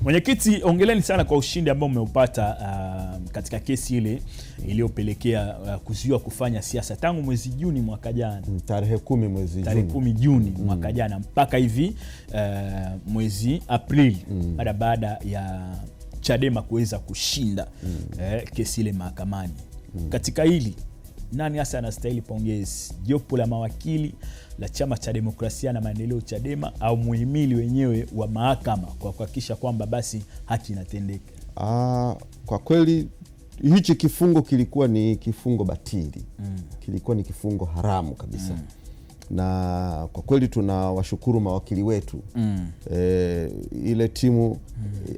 Mwenyekiti, ongeleni sana kwa ushindi ambao umeupata katika kesi ile iliyopelekea kuzuiwa kufanya siasa tangu mwezi Juni mwaka jana. Tarehe 10 Juni mwaka jana mpaka hivi mwezi Aprili baada ya Chadema kuweza kushinda kesi ile mahakamani. Katika hili nani hasa anastahili pongezi? Jopo la mawakili la Chama cha Demokrasia na Maendeleo Chadema au muhimili wenyewe wa mahakama kwa kuhakikisha kwamba basi haki inatendeka? Kwa kweli hichi kifungo kilikuwa ni kifungo batili. Kilikuwa ni kifungo haramu kabisa. Na kwa kweli tunawashukuru mawakili wetu. Ile timu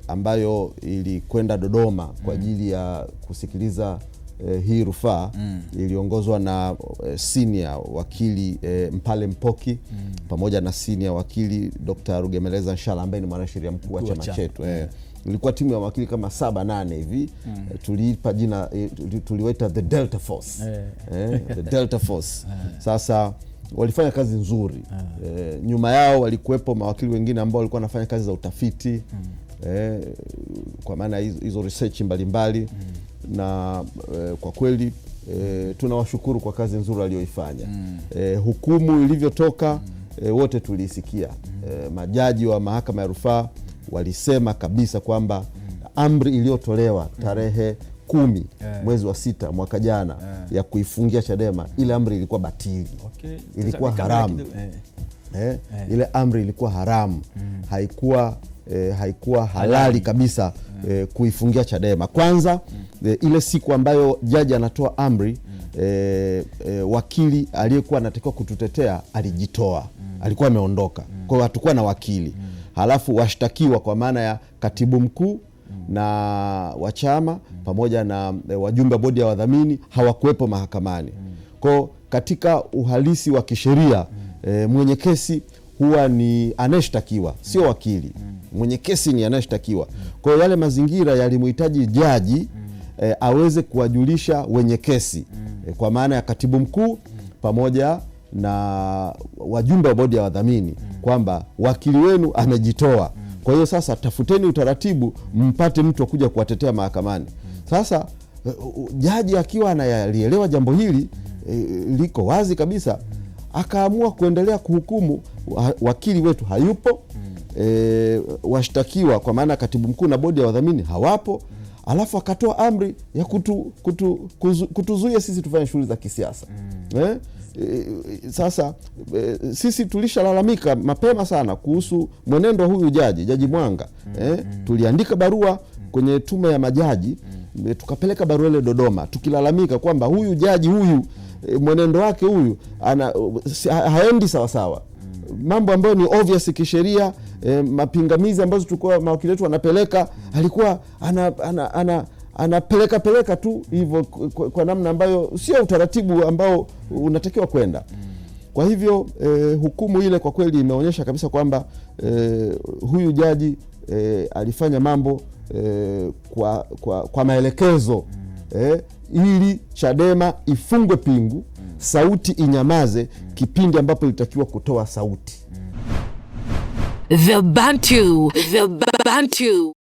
ambayo ilikwenda Dodoma kwa ajili ya kusikiliza hii rufaa iliongozwa na senior wakili Mpale Mpoki pamoja na senior wakili Dr. Rugemeleza Nshala ambaye ni mwanasheria mkuu wa chama chetu. Ilikuwa timu ya wakili kama 7-8 hivi. Tuliipa jina, tuliwaita the Delta Force. The Delta Force. Sasa walifanya kazi nzuri. Nyuma yao walikuwepo mawakili wengine ambao walikuwa wanafanya kazi za utafiti, kwa maana hizo research mbalimbali. Na kwa kweli tunawashukuru kwa kazi nzuri walioifanya. Hukumu ilivyotoka wote tulisikia. Majaji wa mahakama ya rufaa walisema kabisa kwamba amri iliyotolewa tarehe 10 mwezi wa 6 mwaka jana ya kuifungia Chadema, ile amri ilikuwa batili. Ilikuwa haramu. Ile amri ilikuwa haramu. Haikuwa halali kabisa kuifungia Chadema. Kwanza ile siku ambayo jaji anatoa amri, wakili aliyekuwa anatakiwa kututetea alijitoa. Alikuwa ameondoka. Kwa hiyo hatakuwa na wakili. Halafu washtakiwa kwa maana ya katibu mkuu na wa chama pamoja na wajumbe wa bodi ya wadhamini hawakuwepo mahakamani. Kwa katika uhalisi wa kisheria, mwenye kesi huwa ni anayeshtakiwa, sio wakili. Mwenye kesi ni anayeshtakiwa. Kwa hiyo yale mazingira yalimhitaji jaji aweze kuwajulisha wenye kesi, kwa maana ya katibu mkuu pamoja na wajumbe wa bodi ya wadhamini kwamba wakili wenu amejitoa. Kwa hiyo sasa tafuteni utaratibu mpate mtu wa kuja kuwatetea mahakamani. Sasa jaji akiwa analielewa jambo hili liko wazi kabisa, akaamua kuendelea kuhukumu. Wakili wetu hayupo, washtakiwa kwa maana katibu mkuu na bodi ya wadhamini hawapo, alafu akatoa amri ya kutuzuia sisi tufanye shughuli za kisiasa. Sasa sisi tulishalalamika mapema sana kuhusu mwenendo huyu Jaji Mwanga. Tuliandika barua kwenye tume ya majaji, tukapeleka barua ile Dodoma tukilalamika kwamba huyu jaji huyu mwenendo wake huyu haendi sawa sawa. Mambo ambayo ni obvious kisheria, mapingamizi ambazo tulikuwa mawakili wetu wanapeleka, alikuwa anapeleka tu hivyo kwa namna ambayo sio utaratibu ambao unatakiwa kwenda. Kwa hivyo hukumu ile kwa kweli imeonyesha kabisa kwamba huyu jaji alifanya mambo kwa maelekezo, ili Chadema ifungwe pingu, sauti inyamaze kipindi ambapo ilitakiwa kutoa sauti. The Bantu.